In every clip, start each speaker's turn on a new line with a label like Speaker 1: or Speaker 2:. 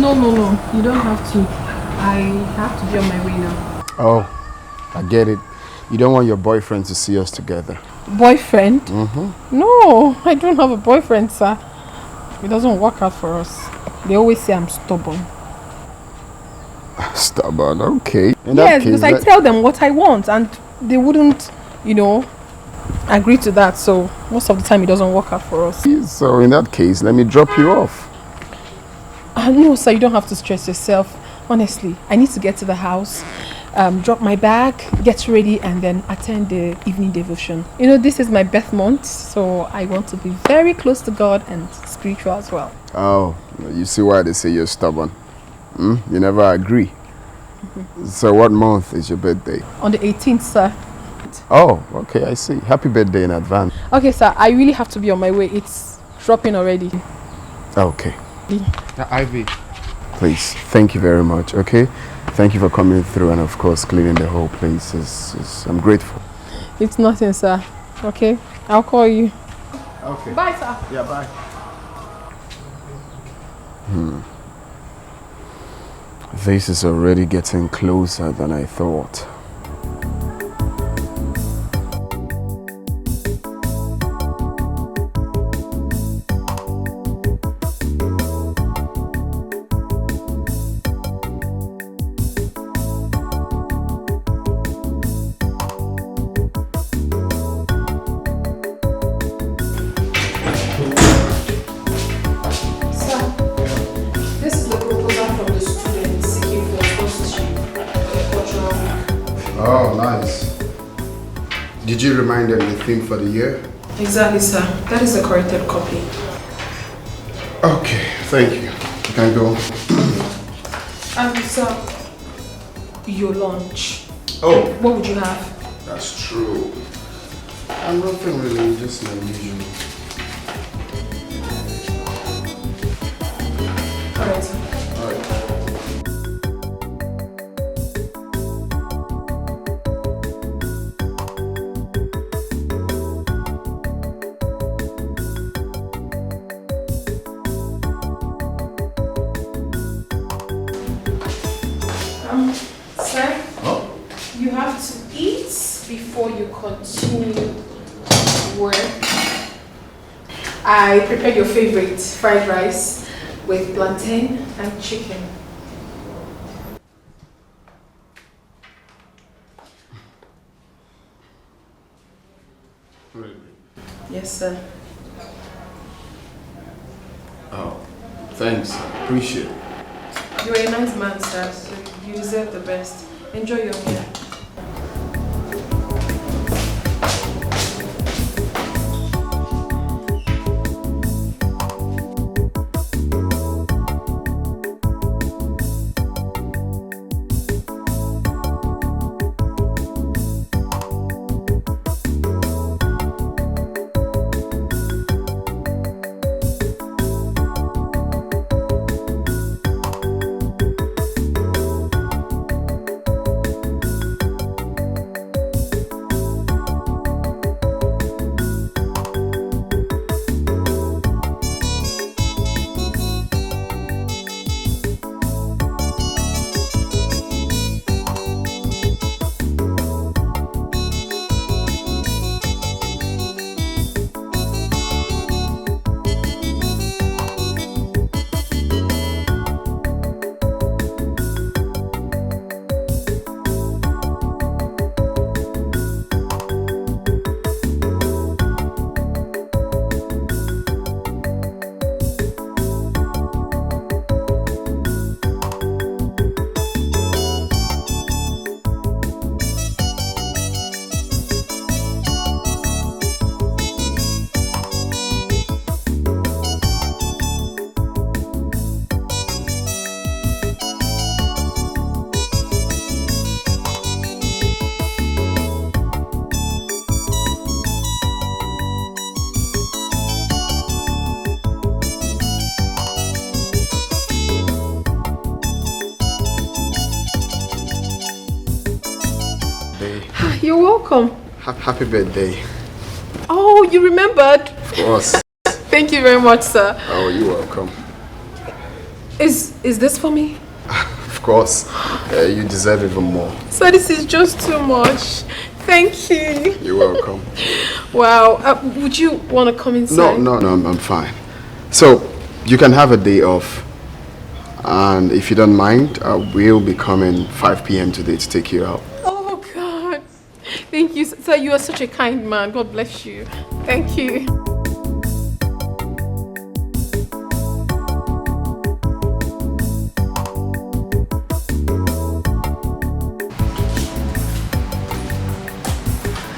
Speaker 1: No. You don't have to. I have to be on my way now.
Speaker 2: Oh, I get it. You don't want your boyfriend to see us together.
Speaker 1: Boyfriend?
Speaker 2: Mm-hmm.
Speaker 1: No, I don't have a boyfriend, sir. It doesn't work out for us. They always say I'm stubborn.
Speaker 2: Stubborn, okay.
Speaker 1: Yes, because I tell them what I want and they wouldn't, agree to that. So most of the time it doesn't work out for us.
Speaker 2: So in that case, let me drop you off.
Speaker 1: No, sir, you don't have to stress yourself. Honestly, I need to get to the house, drop my bag, get ready, and then attend the evening devotion. This is my birth month, so I want to be very close to God and spiritual as well.
Speaker 2: Oh, you see why they say you're stubborn. You never agree. Mm-hmm. So what month is your birthday?
Speaker 1: On the 18th, sir.
Speaker 2: Oh, okay, I see. Happy birthday in advance.
Speaker 1: Okay, sir, I really have to be on my way. It's dropping already.
Speaker 2: Okay.
Speaker 3: Ivy.
Speaker 2: Please, thank you very much, okay? Thank you for coming through and, of course, cleaning the whole place. I'm grateful.
Speaker 1: It's nothing, sir. Okay? I'll call you.
Speaker 2: Okay.
Speaker 1: Bye, sir.
Speaker 2: Yeah, bye. This is already getting closer than I thought. Oh, nice. Did you remind them the theme for the year?
Speaker 1: Exactly, sir. That is the corrected copy.
Speaker 2: Okay, thank you. You can go.
Speaker 1: Sir, your lunch.
Speaker 2: Oh.
Speaker 1: What would you have?
Speaker 2: That's true. I'm nothing really, just my usual.
Speaker 1: Alright, sir.
Speaker 2: Alright.
Speaker 1: Sir, you have to eat before you continue work. I prepared your favorite fried rice with plantain and chicken.
Speaker 2: Really?
Speaker 1: Yes, sir.
Speaker 2: Oh, thanks. I appreciate it.
Speaker 1: You're a nice man, sir, so you deserve the best. Enjoy your meal. You're welcome.
Speaker 2: Happy birthday.
Speaker 1: Oh, you remembered?
Speaker 2: Of course.
Speaker 1: Thank you very much, sir.
Speaker 2: Oh, you're welcome.
Speaker 1: Is this for me?
Speaker 2: Of course. You deserve even more.
Speaker 1: So this is just too much. Thank you.
Speaker 2: You're welcome.
Speaker 1: Wow. Would you want to come inside?
Speaker 2: No, I'm fine. So, you can have a day off. And if you don't mind, we'll be coming 5 p.m. today to take you out.
Speaker 1: Oh, God. Thank you. Sir, you are such a kind man. God bless you. Thank you.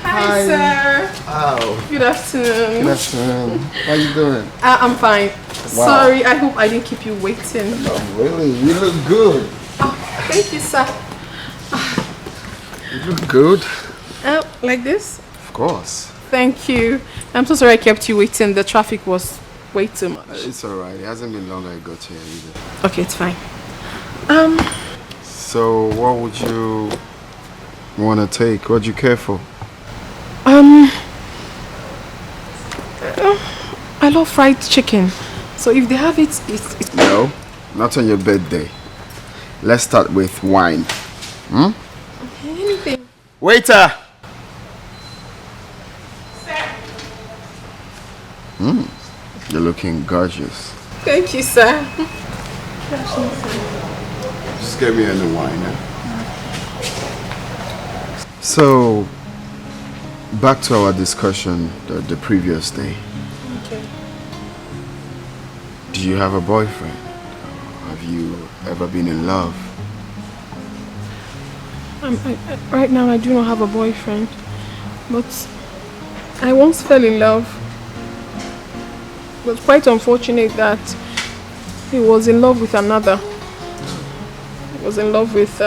Speaker 1: Hi, sir.
Speaker 2: Wow.
Speaker 1: Good afternoon.
Speaker 2: Good afternoon. How you doing?
Speaker 1: I'm fine.
Speaker 2: Wow.
Speaker 1: Sorry, I hope I didn't keep you waiting.
Speaker 2: Oh, really? You look good.
Speaker 1: Oh, thank you, sir.
Speaker 2: You look good.
Speaker 1: Like this?
Speaker 2: Of course.
Speaker 1: Thank you. I'm so sorry I kept you waiting. The traffic was way too much.
Speaker 2: It's alright. It hasn't been long I got here either.
Speaker 1: Okay, it's fine.
Speaker 2: So, what would you want to take? What do you care for?
Speaker 1: I love fried chicken. So if they have it, it's...
Speaker 2: No, not on your birthday. Let's start with wine. Hmm?
Speaker 1: Okay, anything.
Speaker 2: Waiter! You're looking gorgeous.
Speaker 1: Thank you, sir.
Speaker 2: Just get me any wine now. So, back to our discussion the previous day.
Speaker 1: Okay.
Speaker 2: Do you have a boyfriend? Have you ever been in love?
Speaker 1: Right now, I do not have a boyfriend. But I once fell in love. It was quite unfortunate that he was in love with another. He was in love with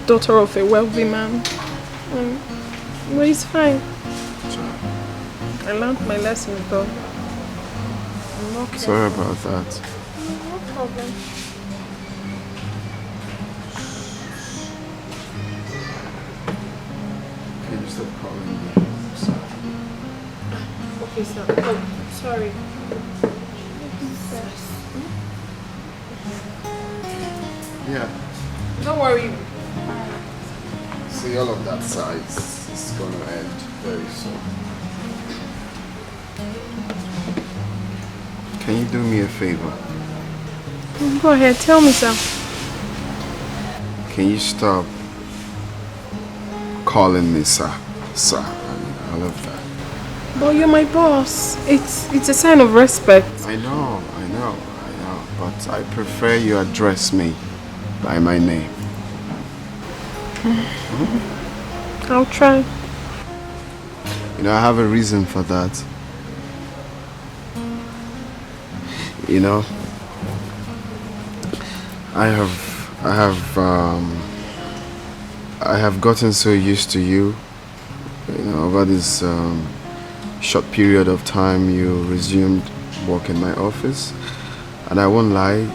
Speaker 1: daughter of a wealthy man. But it's fine. I learned my lesson though. I'm okay.
Speaker 2: Sorry about that.
Speaker 1: No problem.
Speaker 2: Can you stop calling me? Sorry.
Speaker 1: Okay, sir. Oh, sorry.
Speaker 2: Yeah.
Speaker 1: Don't worry.
Speaker 2: See, all of that size is going to end very soon. Can you do me a favor?
Speaker 1: Go ahead, tell me, sir.
Speaker 2: Can you stop calling me sir? Sir, I love that.
Speaker 1: But you're my boss. It's a sign of respect.
Speaker 2: I know. But I prefer you address me by my name.
Speaker 1: I'll try.
Speaker 2: You know, I have a reason for that. You know, I have gotten so used to you. You know, over this short period of time you resumed work in my office, and I won't lie,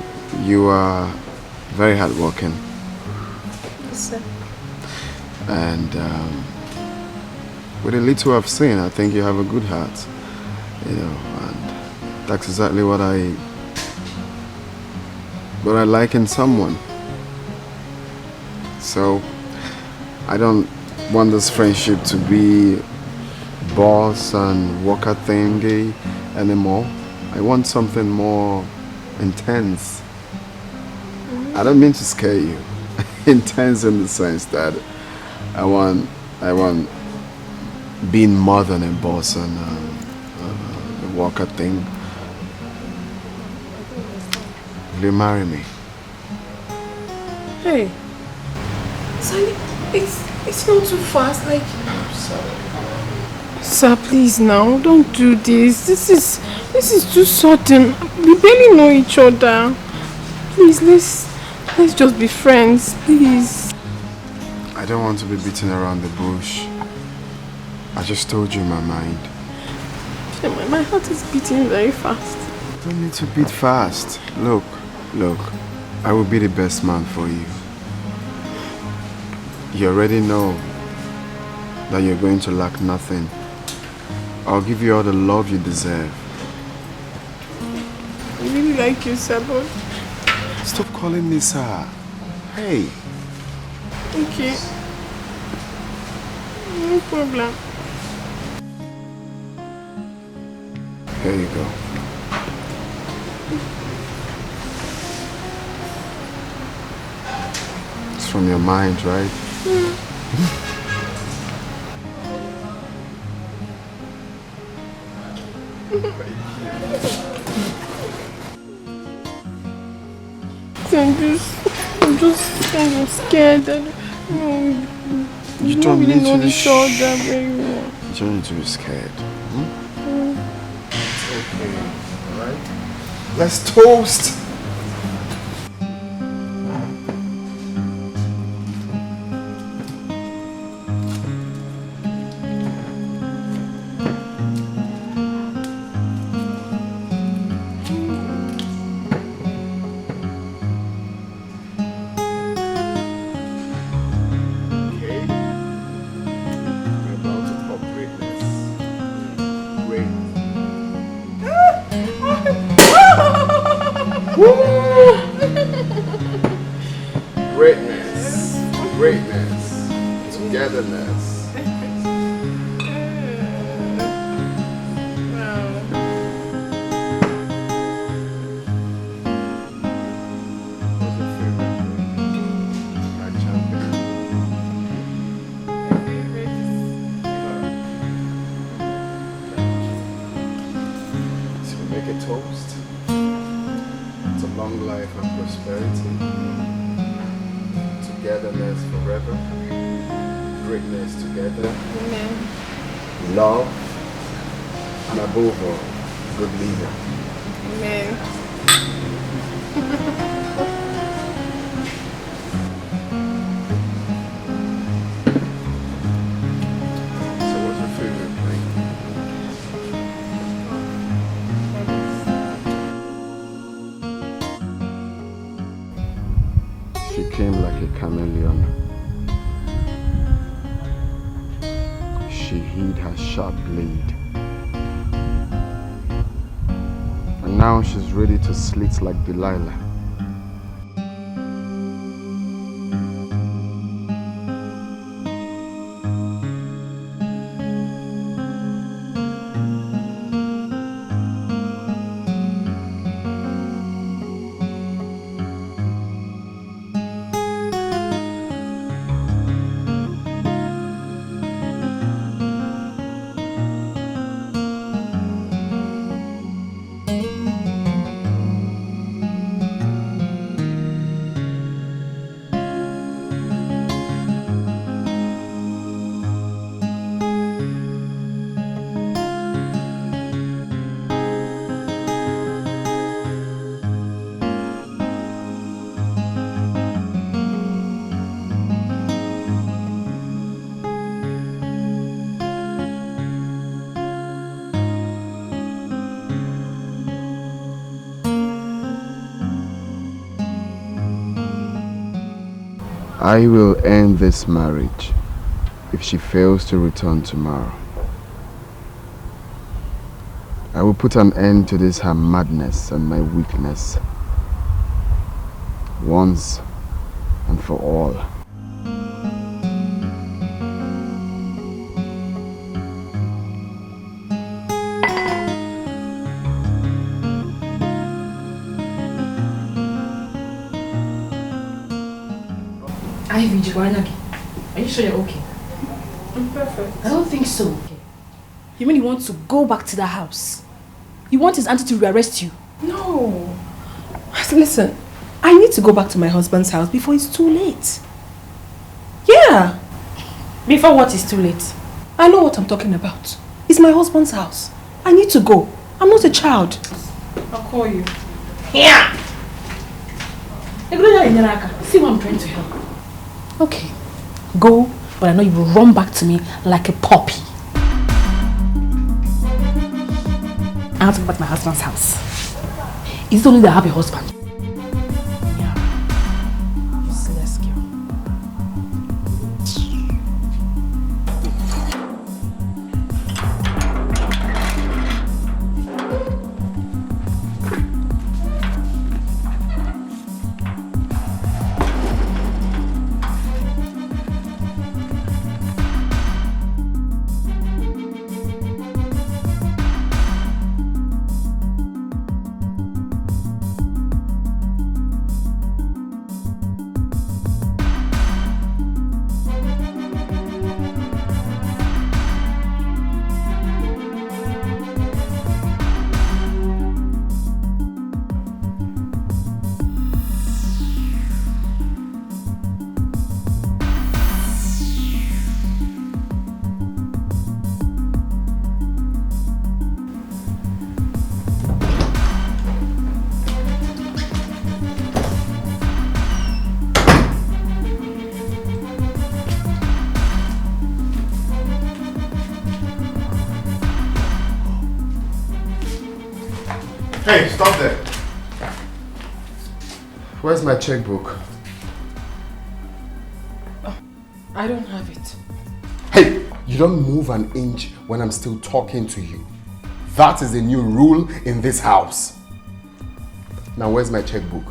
Speaker 2: you are very hardworking.
Speaker 1: Yes, sir.
Speaker 2: And with the little I've seen, I think you have a good heart. You know, and that's exactly what I like in someone. So I don't want this friendship to be boss and worker thingy anymore. I want something more intense. I don't mean to scare you. Intense in the sense that I want being more than a boss and a worker thing. Will you marry me?
Speaker 1: Hey, Sally, it's not too fast. Like,
Speaker 2: I'm sorry.
Speaker 1: sir, please now, don't do this. This is too sudden. We barely know each other. Please, let's just be friends, please.
Speaker 2: I don't want to be beating around the bush. I just told you my mind.
Speaker 1: My heart is beating very fast.
Speaker 2: You don't need to beat fast. Look, I will be the best man for you. You already know that you're going to lack nothing. I'll give you all the love you deserve.
Speaker 1: I really like you, sir, but
Speaker 2: Stop calling me sir. Hey.
Speaker 1: Okay. No problem.
Speaker 2: Here you go. It's from your mind, right?
Speaker 1: I'm just kind of scared.
Speaker 2: You don't
Speaker 1: really
Speaker 2: need
Speaker 1: know
Speaker 2: to be
Speaker 1: each other very well.
Speaker 2: You don't need to be scared. It's okay, alright? Let's toast! Greatness, togetherness. What's your favorite drink? My champagne. So we make a toast to long life and prosperity. Togetherness forever, greatness together,
Speaker 1: Amen.
Speaker 2: love, and above all, good leader.
Speaker 1: Amen.
Speaker 2: So what's your favorite drink? She came like a chameleon. She hid her sharp blade. And now she's ready to slit like Delilah. I will end this marriage if she fails to return tomorrow. I will put an end to this her madness and my weakness once and for all.
Speaker 3: Ivy, are you sure you're okay?
Speaker 1: I'm perfect.
Speaker 3: I don't think so. Okay. You mean you want to go back to the house? You want his auntie to rearrest you?
Speaker 1: No. Listen, I need to go back to my husband's house before it's too late. Yeah.
Speaker 3: Before what is too late?
Speaker 1: I know what I'm talking about. It's my husband's house. I need to go. I'm not a child. I'll call you.
Speaker 3: Yeah. See what I'm trying to help. Okay. Go, but I know you will run back to me like a puppy. I have to go back to my husband's house. It's only that I have a husband. Yeah. Useless girl.
Speaker 2: Hey, stop there. Where's my checkbook?
Speaker 1: Oh, I don't have it.
Speaker 2: Hey, you don't move an inch when I'm still talking to you. That is a new rule in this house. Now, where's my checkbook?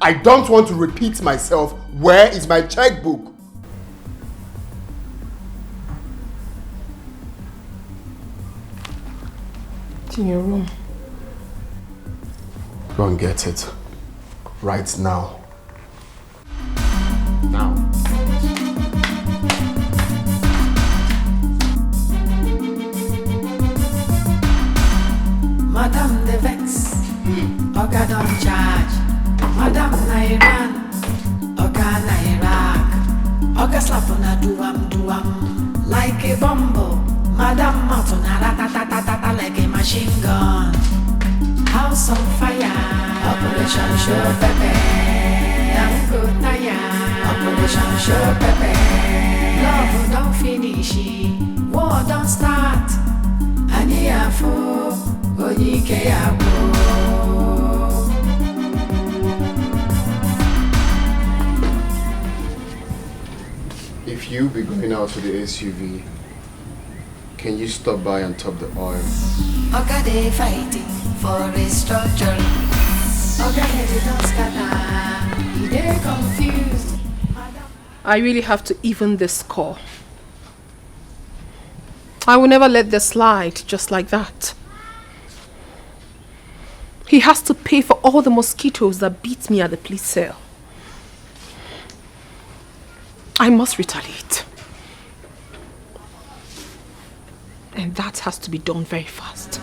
Speaker 2: I don't want to repeat myself. Where is my checkbook?
Speaker 1: It's in your room.
Speaker 2: Go and get it. Right now. Now.
Speaker 4: Madam the vex, Oga don't charge. Madam na Iran, Oga na Iraq. Oga slap on a duam like a bumble. Madam mouth on a ratatatata like a machine gun. House on fire, Operation Show Pepe. Young good tire, Operation Show Pepe. Love don't finish, war don't start. Aniafu, Onyike Yabo.
Speaker 2: If you be going out to the SUV, can you stop by and top the oil?
Speaker 4: Oga they fighting for restructuring. Oga head don't scatter, they confused.
Speaker 1: I really have to even this score. I will never let this slide just like that. He has to pay for all the mosquitoes that beat me at the police cell. I must retaliate. And that has to be done very fast.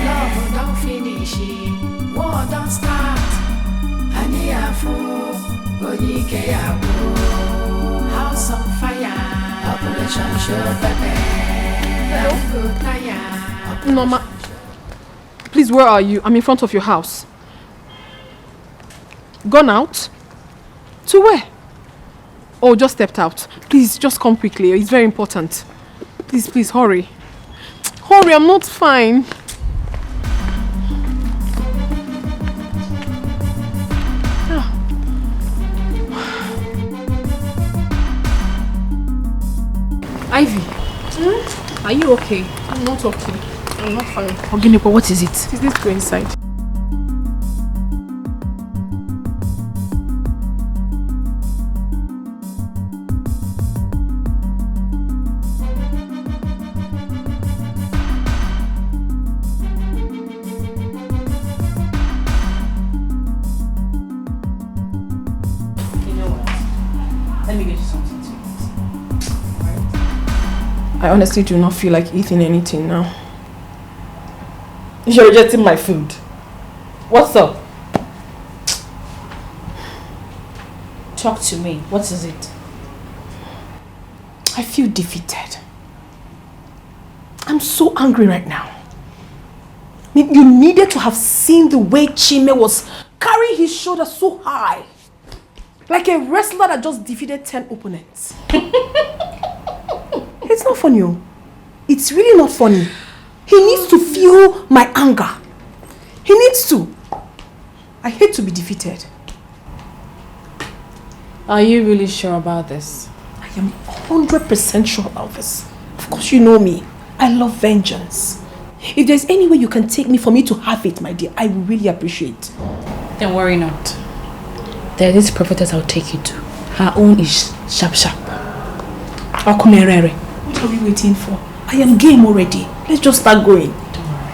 Speaker 4: Love don't finish, war don't start. Onyike Yabo. House on fire, Operation Show Pepe.
Speaker 1: Norma, please, where are you? I'm in front of your house. Gone out? To where? Oh, just stepped out. Please, just come quickly. It's very important. Please, hurry. Hurry, I'm not fine. Ivy, are you okay? I'm not okay. I'm not fine.
Speaker 3: Oginipo, what is it?
Speaker 1: Please, let's go inside. I honestly do not feel like eating anything now.
Speaker 3: You're rejecting my food. What's up? Talk to me. What is it?
Speaker 1: I feel defeated. I'm so angry right now. I mean, you needed to have seen the way Chime was carrying his shoulder so high. Like a wrestler that just defeated 10 opponents. It's not funny. It's really not funny. He needs to feel my anger. He needs to. I hate to be defeated.
Speaker 3: Are you really sure about this?
Speaker 1: I am 100% sure about this. Of course you know me. I love vengeance. If there's any way you can take me for me to have it, my dear, I will really appreciate.
Speaker 3: Then worry not. There is prophetess I'll take you to. Her own is sharp. Akumerere.
Speaker 1: What are we waiting for? I am game already. Let's just start going.
Speaker 3: Don't worry.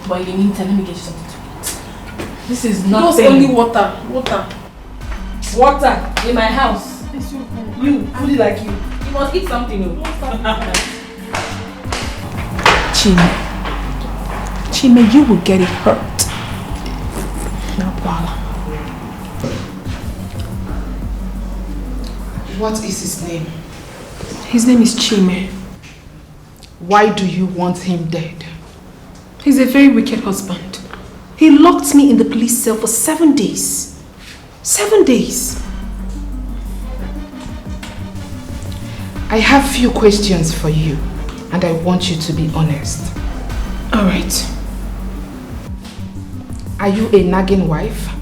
Speaker 3: But in the meantime, let me get you something to eat. This is not
Speaker 1: only water.
Speaker 3: Water in my house. You, foodie like you. You must eat something.
Speaker 1: Chime, you will get it hurt. Now, Bala.
Speaker 5: What is his name?
Speaker 1: His name is Chime.
Speaker 5: Why do you want him dead?
Speaker 1: He's a very wicked husband. He locked me in the police cell for 7 days. 7 days.
Speaker 5: I have few questions for you, and I want you to be honest.
Speaker 1: All right.
Speaker 5: Are you a nagging wife?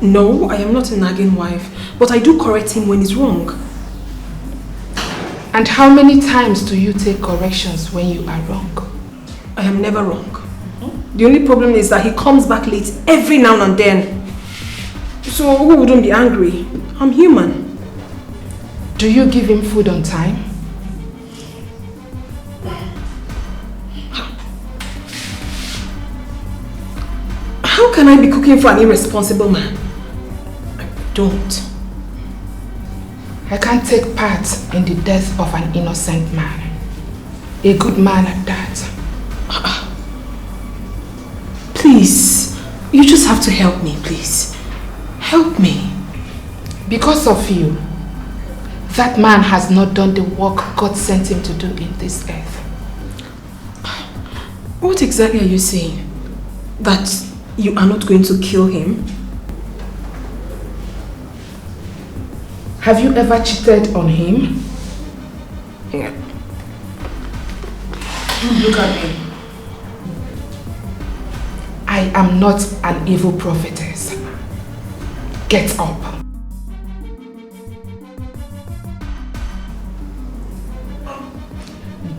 Speaker 1: No, I am not a nagging wife, but I do correct him when he's wrong.
Speaker 5: And how many times do you take corrections when you are wrong?
Speaker 1: I am never wrong. The only problem is that he comes back late every now and then. So who wouldn't be angry? I'm human.
Speaker 5: Do you give him food on time?
Speaker 1: How can I be cooking for an irresponsible man? I don't.
Speaker 5: I can't take part in the death of an innocent man. A good man at that.
Speaker 1: Please, you just have to help me, please. Help me.
Speaker 5: Because of you, that man has not done the work God sent him to do in this earth.
Speaker 1: What exactly are you saying? That you are not going to kill him?
Speaker 5: Have you ever cheated on him?
Speaker 1: Yeah.
Speaker 5: Look at me. I am not an evil prophetess. Get up.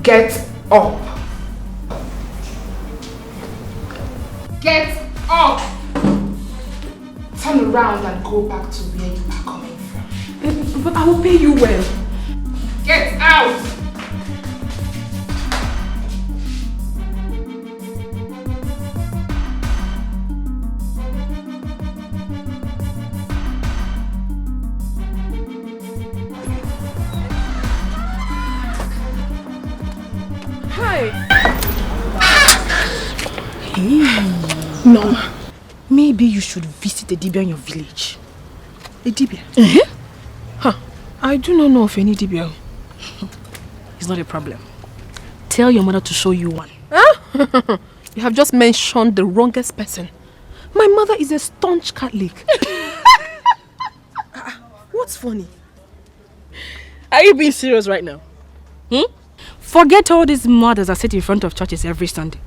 Speaker 5: Get up. Get up. Turn around and go back to where you are coming from.
Speaker 1: But I will pay you well.
Speaker 5: Get out.
Speaker 3: No. Maybe you should visit a dibia in your village.
Speaker 1: A dibia?
Speaker 3: Huh.
Speaker 1: I do not know of any dibia.
Speaker 3: It's not a problem. Tell your mother to show you one.
Speaker 1: Huh? You have just mentioned the wrongest person. My mother is a staunch Catholic. What's funny?
Speaker 3: Are you being serious right now? Forget all these mothers that sit in front of churches every Sunday.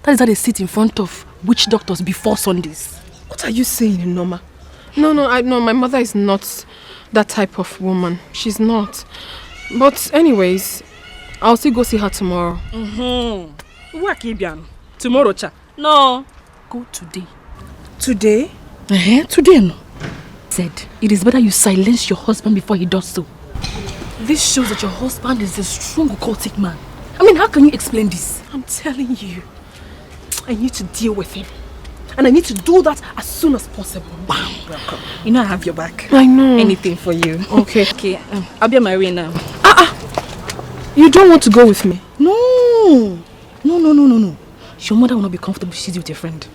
Speaker 3: That is how they sit in front of witch doctors before Sundays.
Speaker 1: What are you saying, Norma? No, my mother is not that type of woman. She's not. But anyways, I'll still go see her tomorrow.
Speaker 3: Tomorrow, cha? No. Go today.
Speaker 1: Today?
Speaker 3: Today, no. Said, it is better you silence your husband before he does so. This shows that your husband is a strong occultic man. I mean, how can you explain this?
Speaker 1: I'm telling you, I need to deal with him. And I need to do that as soon as possible.
Speaker 3: Wow. Welcome. You know I have your back.
Speaker 1: I know.
Speaker 3: Anything for you.
Speaker 1: Okay.
Speaker 3: Okay, I'll be on my way now.
Speaker 1: You don't want to go with me?
Speaker 3: No. Your mother will not be comfortable if she's with your friend.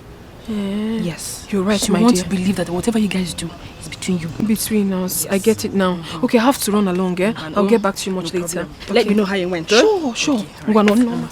Speaker 3: Yes.
Speaker 1: You're right,
Speaker 3: she
Speaker 1: my
Speaker 3: wants
Speaker 1: dear.
Speaker 3: to believe that whatever you guys do is between you.
Speaker 1: Between us.
Speaker 3: Yes.
Speaker 1: I get it now. Okay, I have to run along, eh? I'll get back to you much later.
Speaker 3: Okay. Let me know how you went.
Speaker 1: Sure.
Speaker 3: Okay,
Speaker 1: No.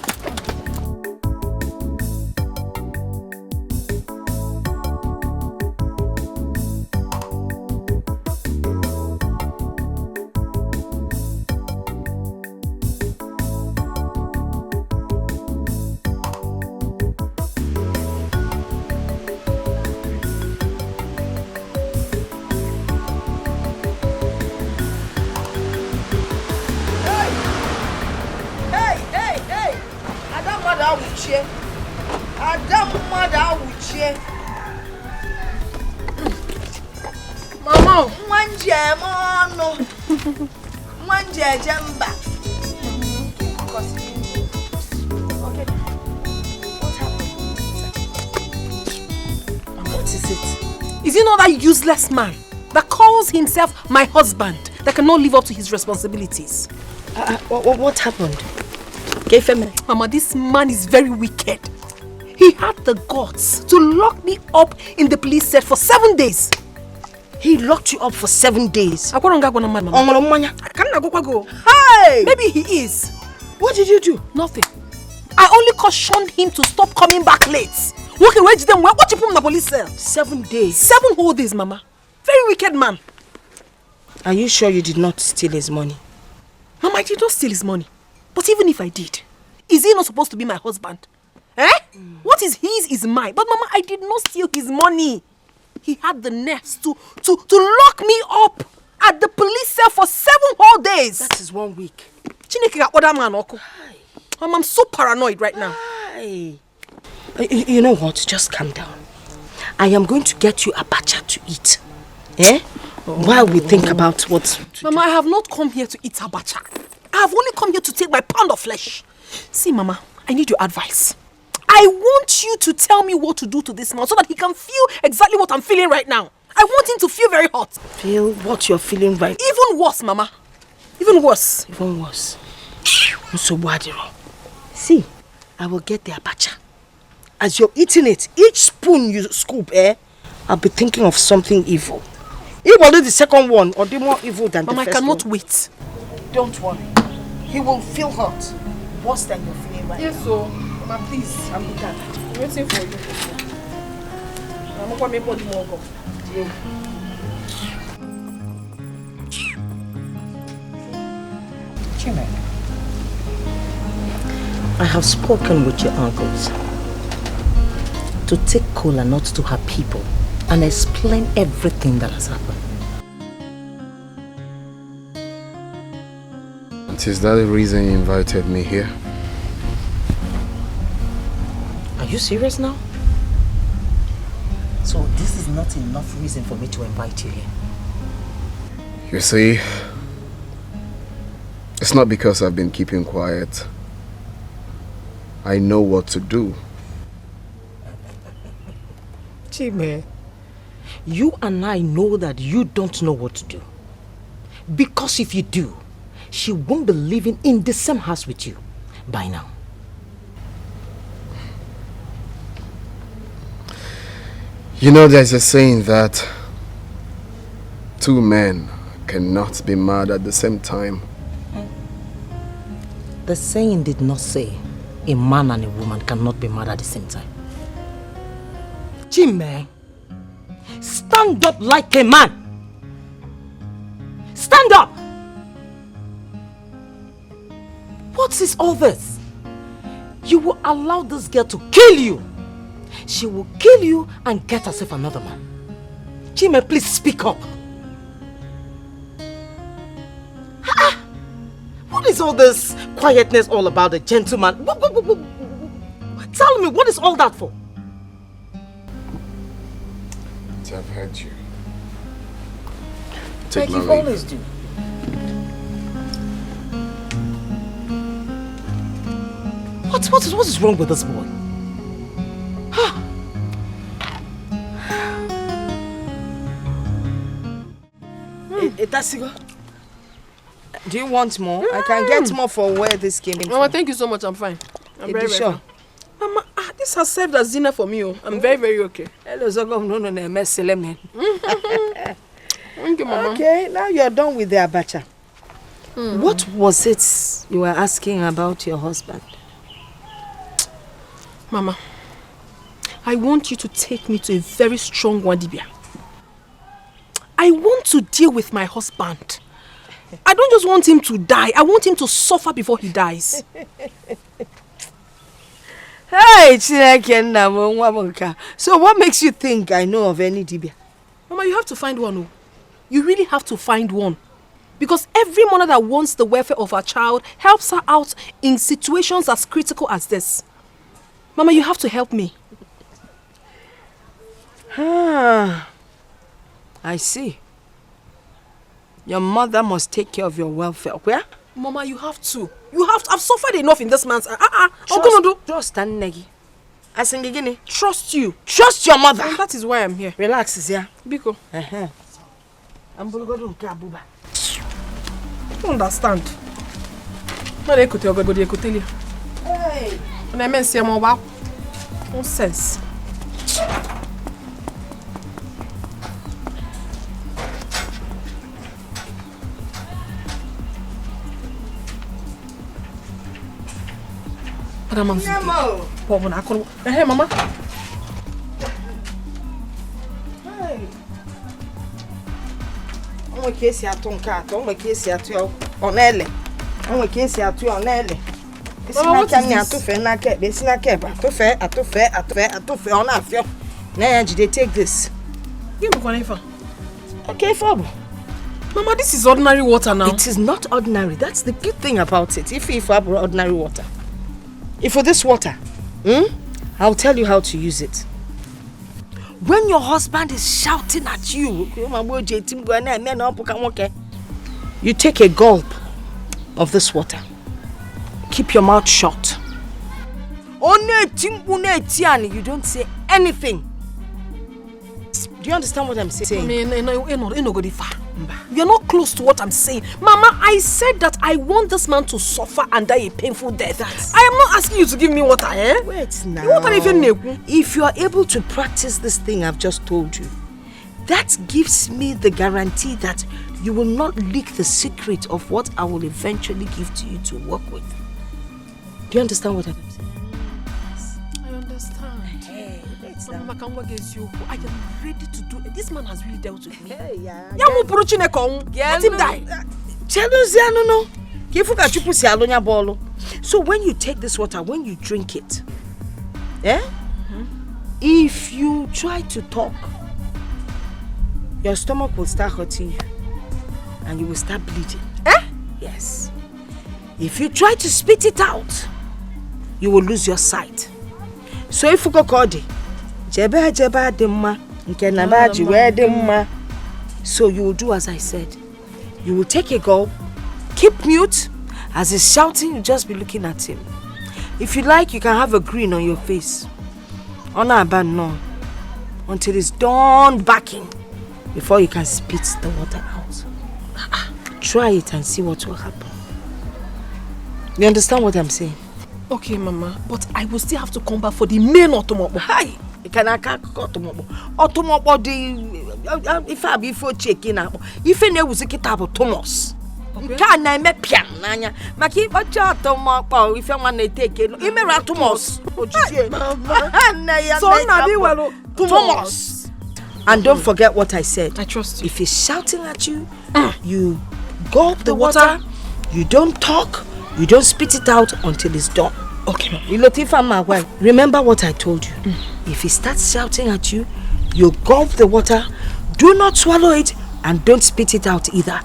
Speaker 1: Mama!
Speaker 3: What is it?
Speaker 1: Is he not that useless man that calls himself my husband that cannot live up to his responsibilities?
Speaker 6: What happened?
Speaker 1: Mama, this man is very wicked. He had the guts to lock me up in the police cell for 7 days.
Speaker 6: He locked you up for 7 days.
Speaker 1: Hey! Maybe he is.
Speaker 6: What did you do?
Speaker 1: Nothing. I only cautioned him to stop coming back late. What you put in the police cell?
Speaker 6: 7 days.
Speaker 1: 7 whole days, Mama.
Speaker 3: Very wicked man.
Speaker 6: Are you sure you did not steal his money?
Speaker 3: Mama, I did not steal his money. But even if I did, is he not supposed to be my husband? Eh? What is his is mine. But Mama, I did not steal his money. He had the nerves to lock me up at the police cell for 7 whole days.
Speaker 6: That is 1 week.
Speaker 3: Chineke got other man, Oko. Mama, I'm so paranoid right now.
Speaker 6: Aye. You know what? Just calm down. I am going to get you abacha to eat. Eh? While we think about what to
Speaker 3: Mama, I have not come here to eat abacha. I have only come here to take my pound of flesh. See, Mama, I need your advice. I want you to tell me what to do to this man so that he can feel exactly what I'm feeling right now. I want him to feel very hot.
Speaker 6: Feel what you're feeling right now.
Speaker 3: Even worse, Mama. Even worse.
Speaker 6: Even worse. See, I will get the abacha. As you're eating it, each spoon you scoop, I'll be thinking of something evil. It will do the second one or the more evil than
Speaker 3: Mama,
Speaker 6: the first one.
Speaker 3: I cannot wait.
Speaker 6: Don't worry. He will feel hot. Worse than you're feeling right now.
Speaker 1: Yes, so, Mama, please.
Speaker 6: I'm done.
Speaker 1: I'm waiting for you. I'm not going to make body more go.
Speaker 6: Chime, I have spoken with your uncles to take Kola not to her people and explain everything that has happened.
Speaker 2: And is that the reason you invited me here?
Speaker 6: Are you serious now? So this is not enough reason for me to invite you here?
Speaker 2: You see, it's not because I've been keeping quiet. I know what to do.
Speaker 6: Chime, you and I know that you don't know what to do. Because if you do, she won't be living in the same house with you by now.
Speaker 2: You know, there's a saying that 2 men cannot be mad at the same time.
Speaker 6: The saying did not say a man and a woman cannot be mad at the same time. Chime, stand up like a man. Stand up! What is all this? You will allow this girl to kill you. She will kill you and get herself another man. Chime, please speak up. What is all this quietness all about, a gentleman? Tell me, what is all that for?
Speaker 2: I've heard you.
Speaker 6: Like you always do. What is wrong with this boy? Do you want more? I can get more for where this came from.
Speaker 1: Mama, thank you so much. I'm fine. I'm very
Speaker 6: sure.
Speaker 1: fine. Mama, this has served as dinner for me. I'm very, very okay.
Speaker 6: Hello, Zogom. No, mess.
Speaker 1: Thank you, Mama.
Speaker 6: Okay, now you're done with the abacha. What was it you were asking about your husband?
Speaker 3: Mama, I want you to take me to a very strong wadibia. I want to deal with my husband. I don't just want him to die. I want him to suffer before he dies.
Speaker 6: Hey, so what makes you think I know of any dibia?
Speaker 3: Mama, you have to find one. You really have to find one. Because every mother that wants the welfare of her child helps her out in situations as critical as this. Mama, you have to help me.
Speaker 6: I see. Your mother must take care of your welfare. Where?
Speaker 3: Mama, you have to. You have to. I've suffered enough in this man's...
Speaker 6: Trust and negi.
Speaker 3: Trust you.
Speaker 6: Trust your mother.
Speaker 3: And that is why I'm here.
Speaker 6: Relax, yeah.
Speaker 3: Biko.
Speaker 6: I
Speaker 3: don't understand. Hey. When I meant say more nonsense. Hey, Mama.
Speaker 6: Hey. onwe ka esi atụ nke atọ, onwe ka esi atụ ọ na-ele. Onwe ka esi atụ ọ na-ele.
Speaker 1: Mama, what is this?
Speaker 6: Atụfe n'aka ekpe, esi n'aka ekpe, atụfe ọ na-afịọ. Na ya jide, take this.
Speaker 3: Give me one ifa.
Speaker 6: Okay, Fob.
Speaker 3: Mama, this is ordinary water now.
Speaker 6: It is not ordinary. That's the good thing about it. If ordinary water. If for this water, I'll tell you how to use it. When your husband is shouting at you, you take a gulp of this water. Keep your mouth shut. You don't say anything. Do you understand what I'm saying?
Speaker 3: You're not close to what I'm saying. Mama, I said that I want this man to suffer and die a painful death. I am not asking you to give me water, eh?
Speaker 6: Wait now.
Speaker 3: Water even.
Speaker 6: If you are able to practice this thing I've just told you, that gives me the guarantee that you will not leak the secret of what I will eventually give to you to work with. Do you understand what I'm saying?
Speaker 3: I understand. Mama, I am ready to do it. This man has really dealt with me. Let him die.
Speaker 6: So when you take this water, when you drink it, if you try to talk, your stomach will start hurting you and you will start bleeding. Yes. If you try to spit it out, you will lose your sight. So if you go so you will do as I said. You will take a gulp, keep mute. As he's shouting, you just be looking at him. If you like, you can have a grin on your face. No. Until it's done backing before you can spit the water out. Try it and see what will happen. You understand what I'm saying?
Speaker 3: Okay, Mama, but I will still have to come back for the main automobo.
Speaker 6: Hi! Can I can't go automobo? Automobo if I be for checking out. If I was a kitabo Thomas. Can I make pian? Maki, what your automobo if I want to take it? You may write Thomas. Thomas. And don't forget what I said.
Speaker 3: I trust you.
Speaker 6: If he's shouting at you, you gulp the water, you don't talk, you don't spit it out until it's done.
Speaker 3: Okay,
Speaker 6: remember what I told you. If he starts shouting at you, you gulp the water, do not swallow it, and don't spit it out either.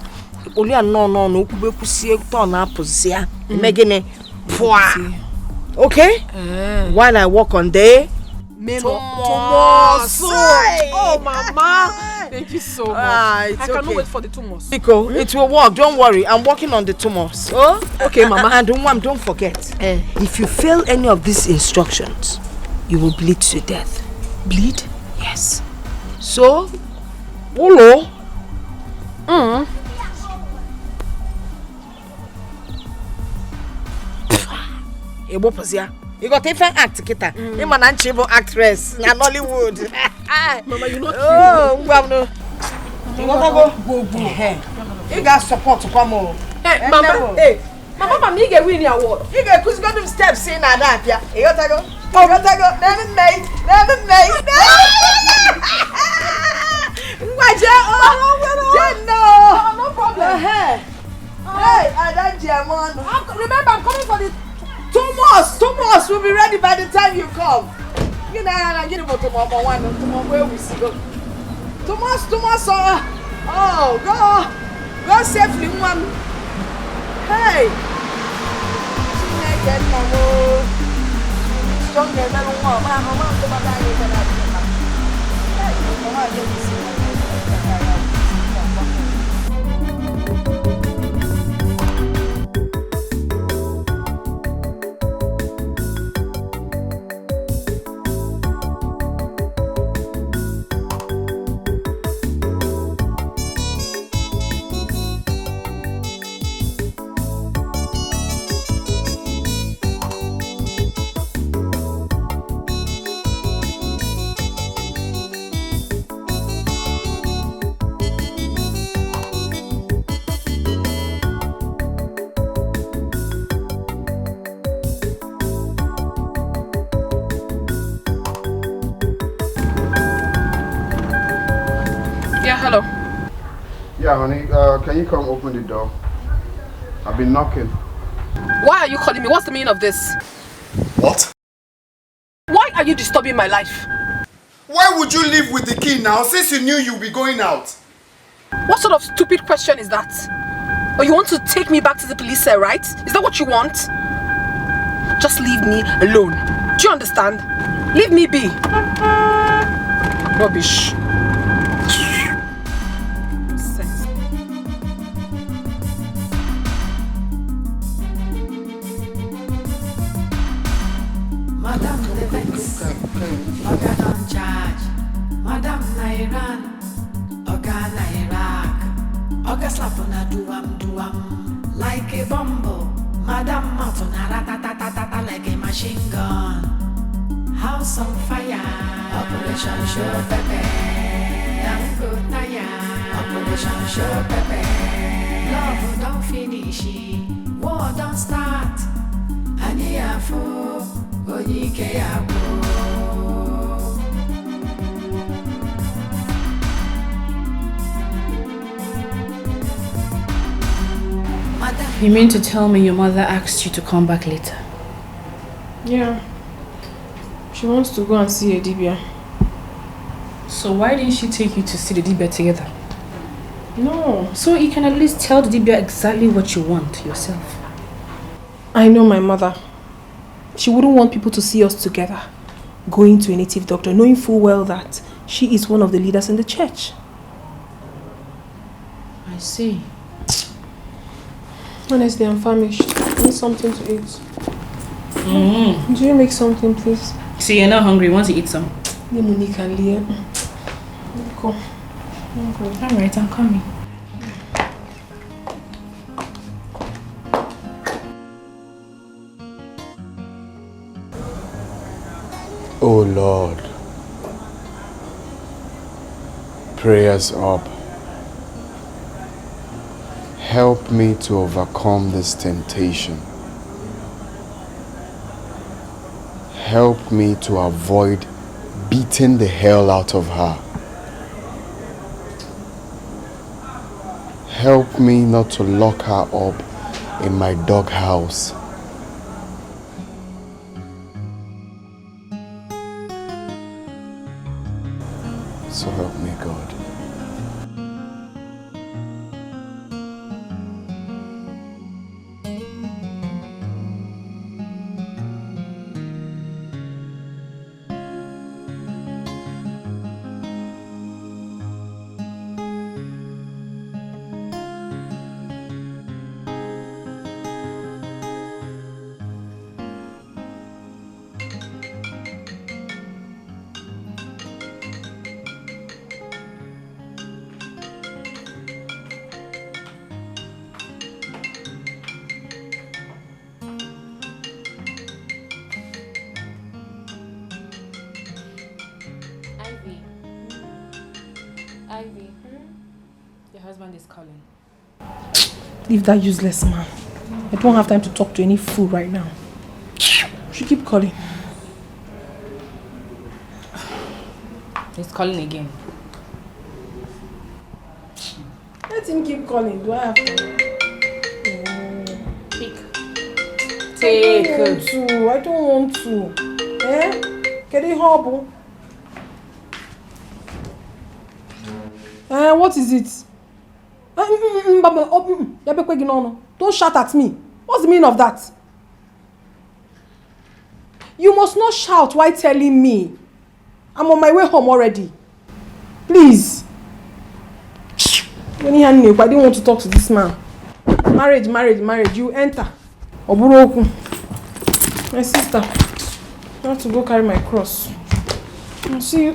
Speaker 6: Okay? While I walk on day.
Speaker 3: Thomas. Oh, Mama. Thank you so much. I cannot wait for the Thomas.
Speaker 6: Etiko, it will work. Don't worry. I'm working on the Thomas. Oh?
Speaker 3: Okay, Mama.
Speaker 6: And don't forget. If you fail any of these instructions, you will bleed to death.
Speaker 3: Bleed?
Speaker 6: Yes. So, Olo. You got different act, Kita. You man and chivo actress. Na Nollywood.
Speaker 3: Mama, you're not
Speaker 6: you want to go? You got support to come on.
Speaker 3: Hey, Mama. Hey. Mama, you get winning award.
Speaker 6: You get who's got them steps in and that. You got to go. You got to go. Never made. No problem. Hey, I don't German. Remember, I'm coming for the Thomas will be ready by the time you come. You know, I'm getting about tomorrow where we see go. Thomas, go safely, one. Hey, stronger than one.
Speaker 2: Yeah, honey, can you come open the door? I've been knocking.
Speaker 3: Why are you calling me? What's the meaning of this?
Speaker 2: What?
Speaker 3: Why are you disturbing my life?
Speaker 2: Why would you leave with the key now since you knew you'd be going out?
Speaker 3: What sort of stupid question is that? Or you want to take me back to the police cell, right? Is that what you want? Just leave me alone. Do you understand? Leave me be. Rubbish.
Speaker 4: Madam the vex, Oga don charge. Madam na Iran, Oga na Iraq. Oga slap on a duam like a bumble. Madam mouth on a ratatatata like a machine gun. House on fire, Operation Show Pepe. Damn good naya, Operation Show Pepe. Love don't finish, war don't start. Aniafu, Onyike Yabo.
Speaker 7: You mean to tell me your mother asked you to come back later?
Speaker 1: Yeah. She wants to go and see Edibia.
Speaker 7: So why didn't she take you to see the Dibia together?
Speaker 1: No.
Speaker 7: So you can at least tell the Dibia exactly what you want yourself.
Speaker 1: I know my mother. She wouldn't want people to see us together, going to a native doctor, knowing full well that she is one of the leaders in the church.
Speaker 7: I see.
Speaker 1: Honestly, I'm famished. I need something to eat. Do you make something, please?
Speaker 7: So you're not hungry, you want to eat some?
Speaker 1: Monique and Leah. Go.
Speaker 7: Alright, I'm coming.
Speaker 2: Oh Lord, prayers up. Help me to overcome this temptation. Help me to avoid beating the hell out of her. Help me not to lock her up in my doghouse. So help me, God.
Speaker 7: Ivy, your husband is calling.
Speaker 1: Leave that useless man. I don't have time to talk to any fool right now. She keep calling.
Speaker 7: He's calling again.
Speaker 1: Let him keep calling. Do I have to?
Speaker 7: Pick.
Speaker 1: I don't want to. Eh? Get it horrible. What is it? Don't shout at me. What's the meaning of that? You must not shout while telling me. I'm on my way home already. Please. I didn't want to talk to this man. Marriage. You enter. Oburoku. My sister. I have to go carry my cross. I'll see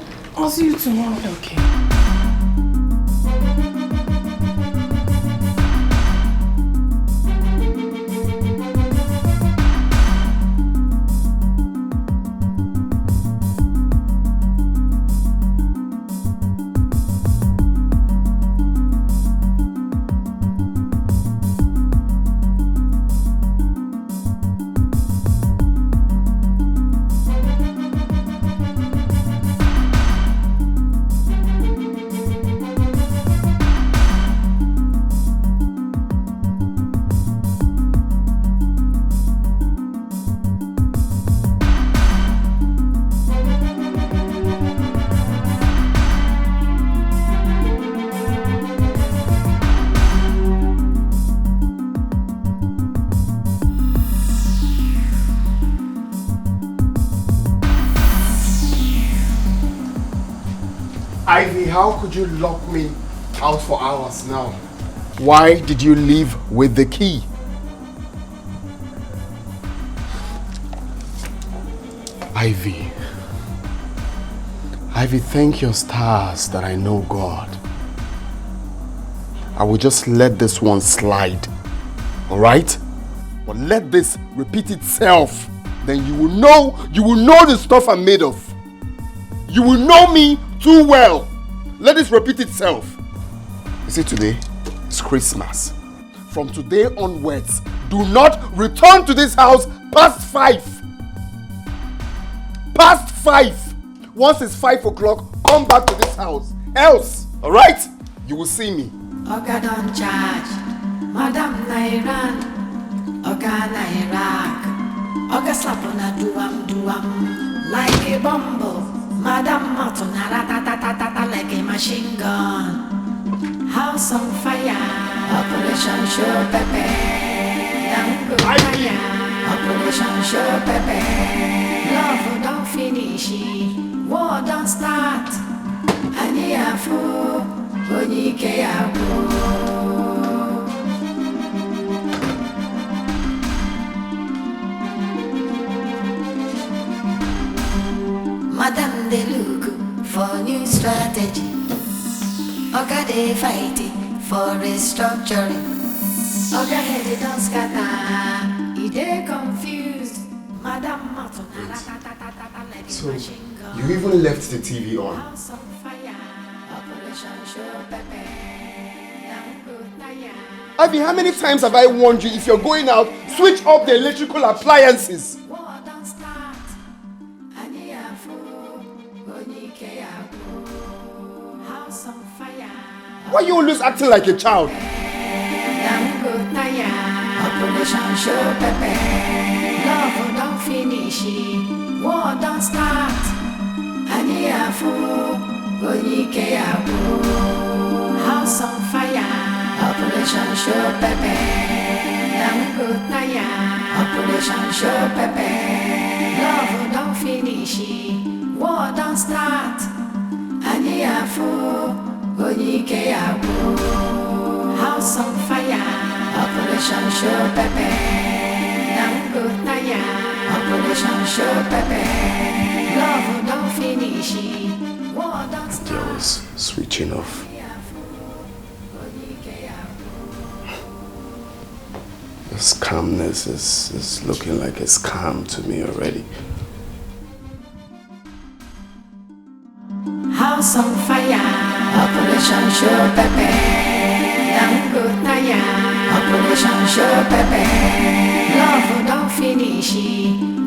Speaker 1: you tomorrow.
Speaker 7: Okay.
Speaker 2: Ivy, how could you lock me out for hours now? Why did you leave with the key? Ivy. Ivy, thank your stars that I know God. I will just let this one slide. Alright? But let this repeat itself. Then you will know the stuff I'm made of. You will know me too well. Let this repeat itself. You see, today is Christmas. From today onwards, do not return to this house past 5. Past 5. Once it's 5 o'clock, come back to this house. Else, alright? You will see me.
Speaker 4: Oga don't charge, Madam Nairan, Oga Nairak, Oga slap on a duam, like a bumble, Madam Matuna ratatatata like a machine gun. House on fire, Operation Show Pepe, Yango fire, Operation Show Pepe, love don't finish, war don't start, Aniafu. Madam they look for new strategy. Oga they fighting for restructuring. Oga head don't scatter. He they confused. Madam Martin.
Speaker 2: So you even left the TV on. Ivy, how many times have I warned you, if you're going out, switch off the electrical appliances? Why are you always acting like a child?
Speaker 4: Operation Show Pepe, love don't finish, war don't start. House on fire. Operation Show Pepe, Operation Show Pepe, love don't finish, war don't start. House on fire. Operation Show Pepe, Operation Show Pepe, love don't finish, war don't start.
Speaker 2: I was switching off. This calmness is looking like a scam to me already.
Speaker 4: House on fire, Operation Show Pepe, Operation Show Pepe, love don't finish,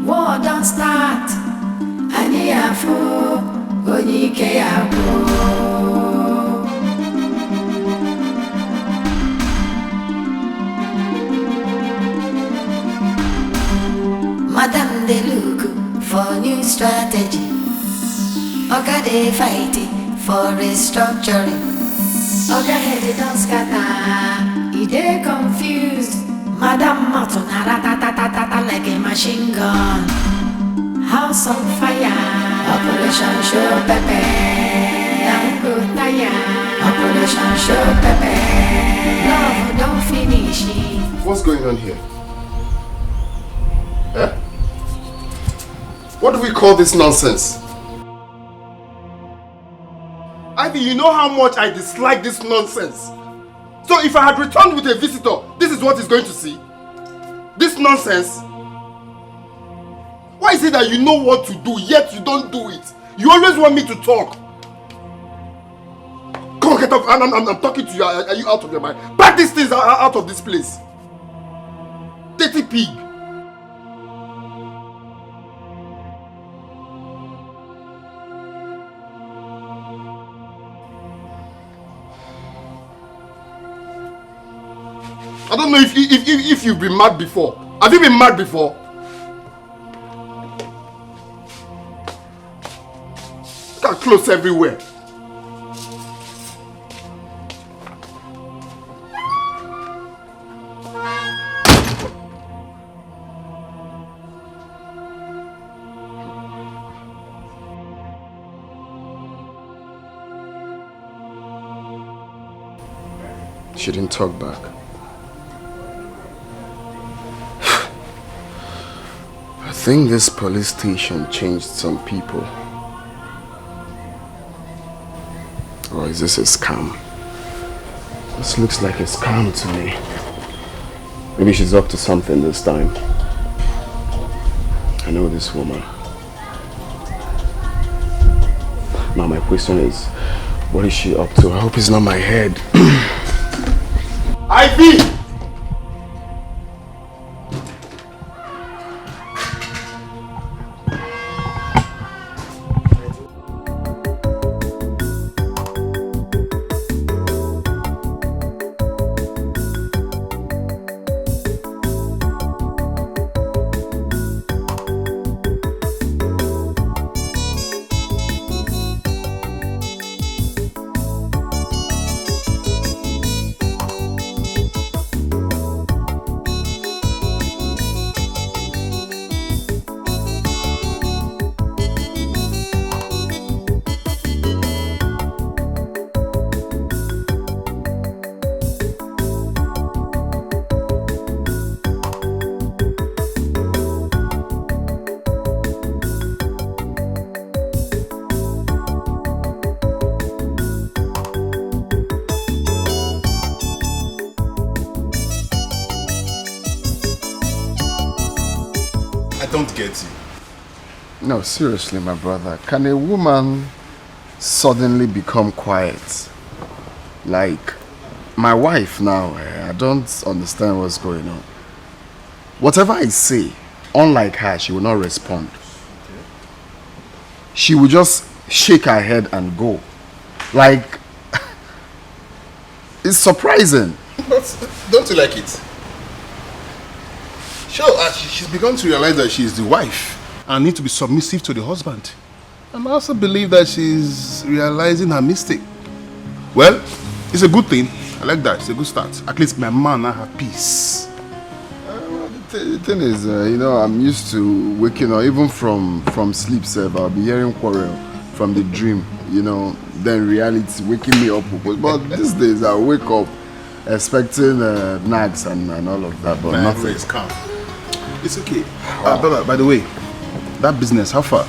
Speaker 4: war don't start. Madam they look for new strategy. Oga they fighting for restructuring. Oga head don't scatter. He they confused. Madam Matuna ratatatata like a machine gun. House on fire. Operation Show Pepe. Operation Show Pepe. Love don't finish.
Speaker 2: What's going on here? Eh? What do we call this nonsense? Ivy, you know how much I dislike this nonsense. So if I had returned with a visitor, this is what he's going to see? This nonsense? Why is it that you know what to do, yet you don't do it? You always want me to talk. Come on, get up. I'm talking to you. Are you out of your mind? Pack these things out of this place. Dirty pig. I don't know if you've been mad before. Have you been mad before? Look at clothes everywhere. She didn't talk back. I think this police station changed some people. Or is this a scam? This looks like a scam to me. Maybe she's up to something this time. I know this woman. Now my question is, what is she up to? I hope it's not my head. Ivy! No, seriously, my brother. Can a woman suddenly become quiet? Like, my wife now, I don't understand what's going on. Whatever I say, unlike her, she will not respond. She will just shake her head and go. Like, it's surprising.
Speaker 8: But don't you like it? Sure, she's begun to realize that she is the wife and need to be submissive to the husband. And I also believe that she's realizing her mistake. Well, it's a good thing. I like that. It's a good start. At least my man now have peace.
Speaker 2: The thing is, I'm used to waking up, even from sleep, sir. I'll be hearing quarrel from the dream, then reality waking me up. But these days, I wake up expecting nags and all of that, but nothing.
Speaker 8: Is calm. It's okay. Brother, by the way, that business, how far?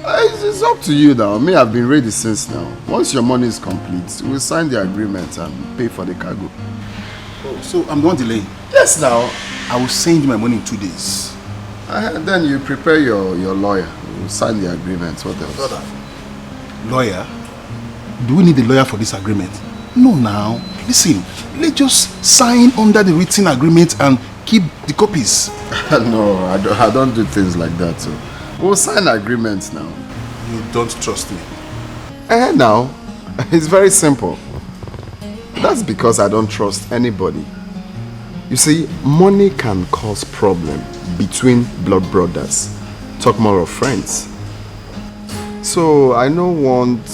Speaker 2: It's up to you now. Me, I've been ready since now. Once your money is complete, we'll sign the agreement and pay for the cargo.
Speaker 8: Oh, so I'm the one delaying?
Speaker 2: Yes, now.
Speaker 8: I will send you my money in 2 days.
Speaker 2: Then you prepare your lawyer. We'll sign the agreement. What else?
Speaker 8: Brother, lawyer? Do we need a lawyer for this agreement? No, now. Listen, let's just sign under the written agreement and keep the copies.
Speaker 2: No, I don't do things like that. So we'll sign agreements now.
Speaker 8: You don't trust me?
Speaker 2: Now, it's very simple. That's because I don't trust anybody. You see, money can cause problem between blood brothers. Talk more of friends. So I don't want,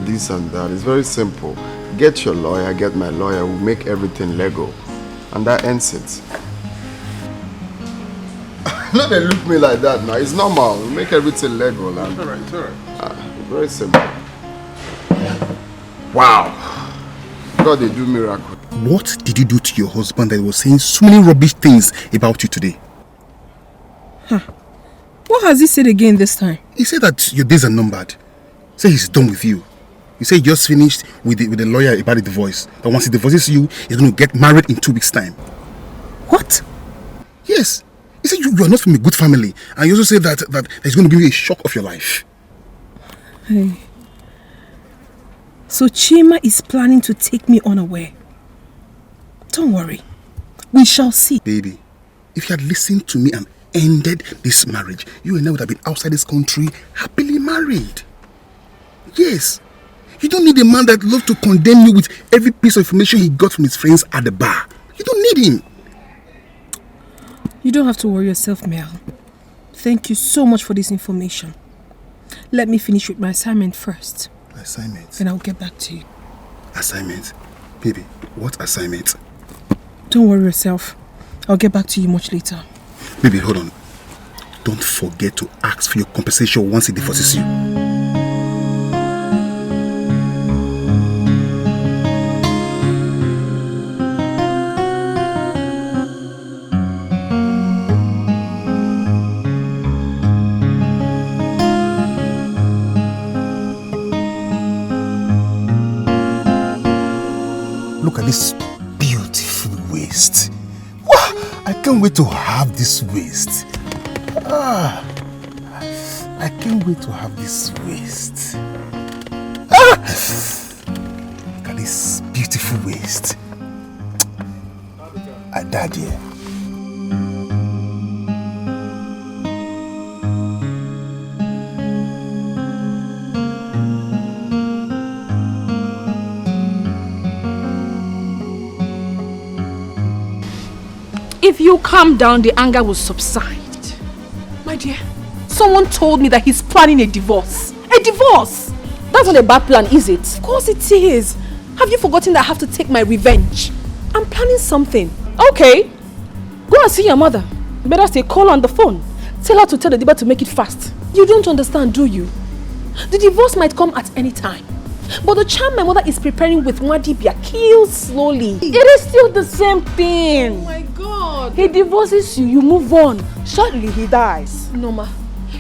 Speaker 2: this and that. It's very simple. Get your lawyer, get my lawyer. We'll make everything legal. And that ends it. No, they look me like that now. It's normal. We'll make everything legal. And,
Speaker 8: all right.
Speaker 2: Very simple. Wow. God, they do miracle.
Speaker 8: What did you do to your husband that was saying so many rubbish things about you today?
Speaker 3: What has he said again this time?
Speaker 8: He said that your days are numbered. He said he's done with you. He said he just finished with the lawyer about the divorce. That once he divorces you, he's going to get married in 2 weeks' time.
Speaker 3: What?
Speaker 8: Yes. He said you are not from a good family. And he also said that he's going to give you a shock of your life.
Speaker 3: Hey. So Chima is planning to take me unaware. Don't worry. We shall see.
Speaker 8: Baby, if you had listened to me and ended this marriage, you and I would have been outside this country happily married. Yes. You don't need a man that loves to condemn you with every piece of information he got from his friends at the bar. You don't need him.
Speaker 3: You don't have to worry yourself, Mel. Thank you so much for this information. Let me finish with my assignment first.
Speaker 8: Assignment?
Speaker 3: Then I'll get back to you.
Speaker 8: Assignment? Baby, what assignment?
Speaker 3: Don't worry yourself. I'll get back to you much later.
Speaker 8: Baby, hold on. Don't forget to ask for your compensation once he divorces you. look at this beautiful waist. Wow, I can't wait to have this waist. I can't wait to have this waist. Look at this beautiful waist. Daddy.
Speaker 3: If you calm down, the anger will subside. My dear, someone told me that he's planning a divorce. A divorce! That's not a bad plan, is it? Of course it is. Have you forgotten that I have to take my revenge? I'm planning something. Okay. Go and see your mother. Better stay, call her on the phone. Tell her to tell the Diba to make it fast. You don't understand, do you? The divorce might come at any time. But the charm my mother is preparing with Mwadibia kills slowly. It is still the same thing.
Speaker 1: Oh my God.
Speaker 3: He divorces you, you move on. Shortly he dies. Noma,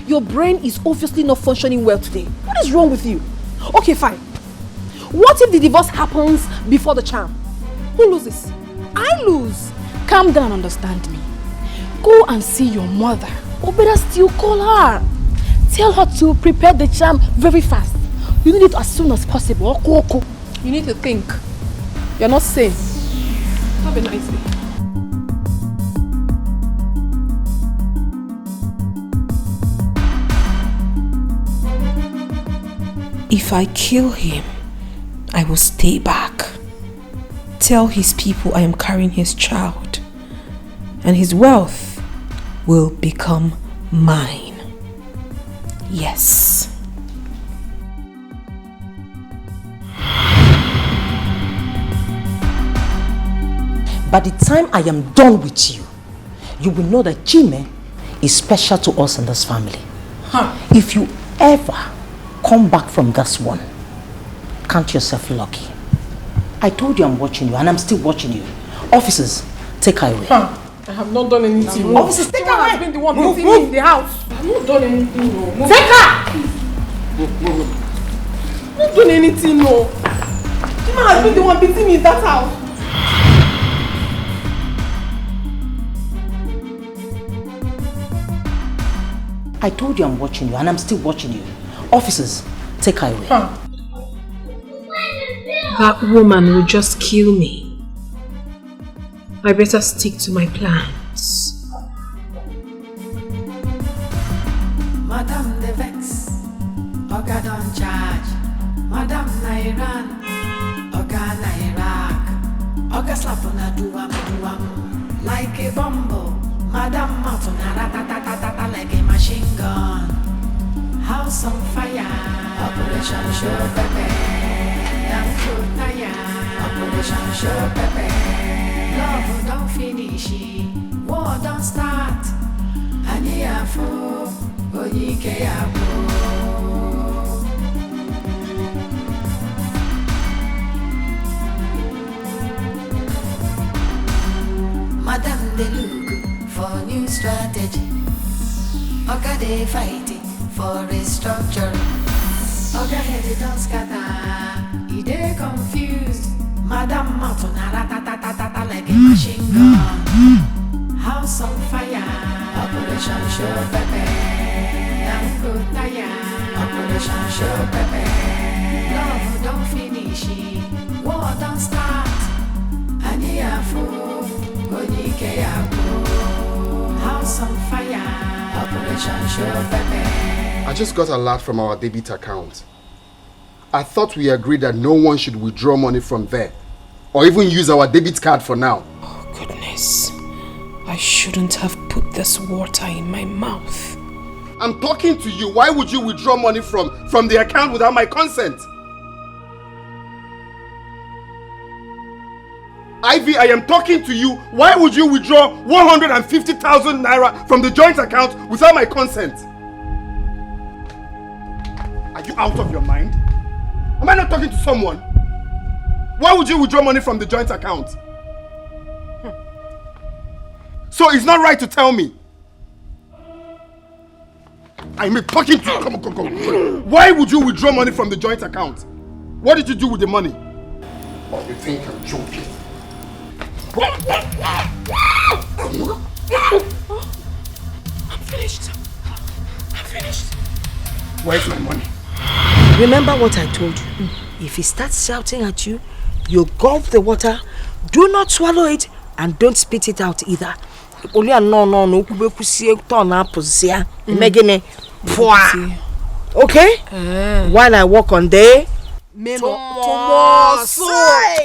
Speaker 3: your brain is obviously not functioning well today. What is wrong with you? Okay, fine. What if the divorce happens before the charm? Who loses? I lose. Calm down, understand me. Go and see your mother. Or better still, call her. Tell her to prepare the charm very fast. You need it as soon as possible.
Speaker 1: You need to think. You're not sane. Have a nice day.
Speaker 9: If I kill him, I will stay back. Tell his people I am carrying his child, and his wealth will become mine. Yes.
Speaker 10: By the time I am done with you, you will know that Jime is special to us in this family. If you ever come back from this one, count yourself lucky. I told you I'm watching you, and I'm still watching you. Officers, take her away.
Speaker 1: I have not done anything.
Speaker 10: Officers, take her away.
Speaker 1: I've been the one beating me in the house. I have not done anything. No.
Speaker 10: Take her!
Speaker 1: I've not done anything, no. Jima has been the one beating me in that house.
Speaker 10: I told you I'm watching you, and I'm still watching you. Officers, take her away.
Speaker 1: That woman will just kill me. I better stick to my plans.
Speaker 4: Madam the Vex, Oga don't charge. Madam Nairan, Oga Nairak, Oga slap on a duam, like a bumble. Madam Matuna ratatatata like a machine gun. House on fire, Operation Show Pepe. Operation Show Pepe. Love don't finish, war don't start. Aniafo, Oyike Abo. Madam de look for new strategy. Oga they fighting for restructuring. Oga head don't scatter, he dey confused. Madam Matuna ratatatata like a machine gun. House on fire, Operation Show Pepe. Dango tire, Operation Show Pepe. Love don't finish, war don't start. Aniafo, Oyike Abo. House on fire, Operation Show Pepe.
Speaker 2: I just got a lot from our debit account. I thought we agreed that no one should withdraw money from there or even use our debit card for now.
Speaker 9: Oh goodness, I shouldn't have put this water in my mouth.
Speaker 2: I'm talking to you. Why would you withdraw money from the account without my consent? Ivy, I am talking to you. Why would you withdraw 150,000 naira from the joint account without my consent? Are you out of your mind? Am I not talking to someone? Why would you withdraw money from the joint account? So it's not right to tell me. I'm talking to you. Come. Why would you withdraw money from the joint account? What did you do with the money?
Speaker 8: Oh, you think I'm joking?
Speaker 3: I'm finished.
Speaker 8: Where's my money?
Speaker 6: Remember what I told you. If he starts shouting at you, you gulp the water, do not swallow it, and don't spit it out either. Okay? While I walk on there.
Speaker 3: Tomorrow.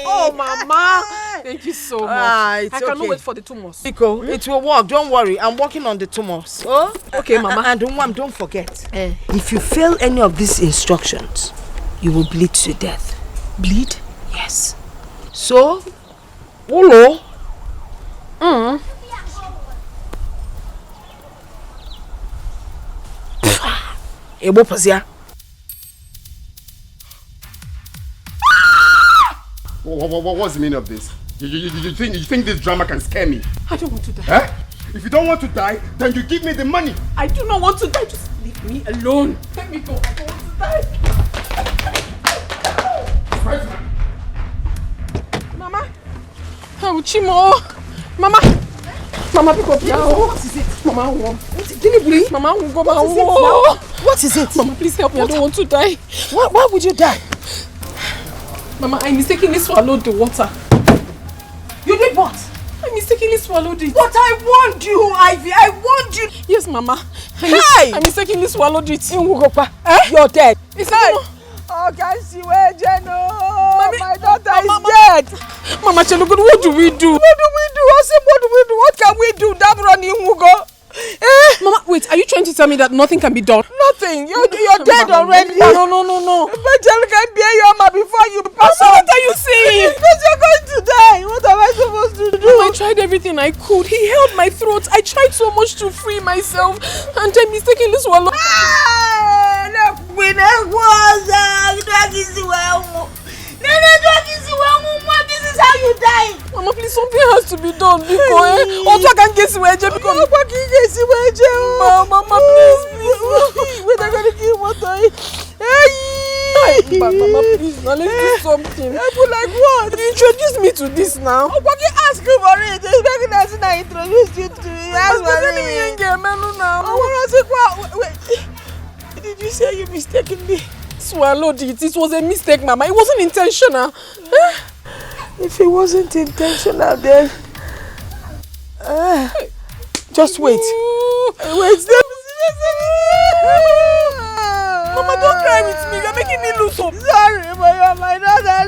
Speaker 3: Oh, Mama. Thank you so much. I cannot wait for the tumors.
Speaker 6: Etiko, it will work. Don't worry. I'm working on the tumors. Oh?
Speaker 3: Okay, Mama.
Speaker 6: And don't forget. If you fail any of these instructions, you will bleed to death.
Speaker 3: Bleed?
Speaker 6: Yes. So, Olo.
Speaker 8: What's the meaning of this? You think this drama can scare me?
Speaker 3: I don't want to die.
Speaker 8: Eh? If you don't want to die, then you give me the money.
Speaker 3: I do not want to die. Just leave me alone. Let me go. I don't want to die. Mama. Oh, Chimo. Mama, pick up now. What is it? Mama, what is it? Mama, go back.
Speaker 6: What is it?
Speaker 3: Mama, please help me. I don't want to die.
Speaker 6: Why would you die?
Speaker 3: Mama, I mistakenly swallowed the water.
Speaker 6: You did what?
Speaker 3: I mistakenly swallowed it.
Speaker 6: But I warned you, Ivy. I warned you.
Speaker 3: Yes, Mama.
Speaker 6: Hey!
Speaker 3: I mistakenly swallowed it.
Speaker 6: You're dead.
Speaker 3: It's not.
Speaker 6: Oh, can't see where Jeno? My daughter is
Speaker 3: Mama.
Speaker 6: dead.
Speaker 3: Mama Chelugu, what do we do?
Speaker 6: What do we do? I said, what do we do? What can we do? That running Mugo.
Speaker 3: Mama, wait, are you trying to tell me that nothing can be done?
Speaker 6: Nothing. You're dead already.
Speaker 3: No.
Speaker 6: But you can't bear your mama before you pass
Speaker 3: Mama,
Speaker 6: on.
Speaker 3: what are you saying?
Speaker 6: Because you're going to die. What am I supposed to do?
Speaker 3: Mama, I tried everything I could. He held my throat. I tried so much to free myself. And I mistakenly swallowed.
Speaker 6: This is how you die.
Speaker 3: Mama, please, something has to be done because also I can't get away. Mama, please.
Speaker 6: We're not going to kill what
Speaker 3: Mama, please, now let's do something.
Speaker 6: Like what?
Speaker 3: Introduce me to this now.
Speaker 6: Ask you for it. It's better than I introduced you to it. Ask for it. Wait. Did you say you mistakenly
Speaker 3: swallowed it? It was a mistake, Mama. It wasn't intentional.
Speaker 6: If it wasn't intentional, then just wait. Wait.
Speaker 3: Mama, don't cry with me. You're making me lose hope.
Speaker 6: Sorry, but you're my daughter.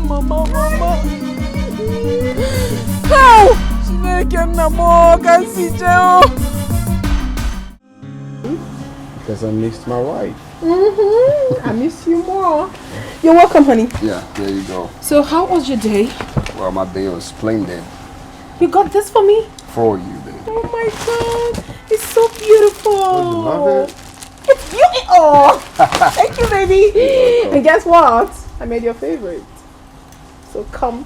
Speaker 3: Mama. How?
Speaker 2: Because I missed my wife.
Speaker 1: I miss you more. You're welcome, honey.
Speaker 2: Yeah, there you go.
Speaker 1: So how was your day?
Speaker 2: Well, my day was splendid.
Speaker 1: You got this for me?
Speaker 2: For you, baby.
Speaker 1: Oh my God. It's so beautiful.
Speaker 2: Oh, you love it?
Speaker 1: It's beautiful. Oh, thank you, baby. And guess what? I made your favorite. So come.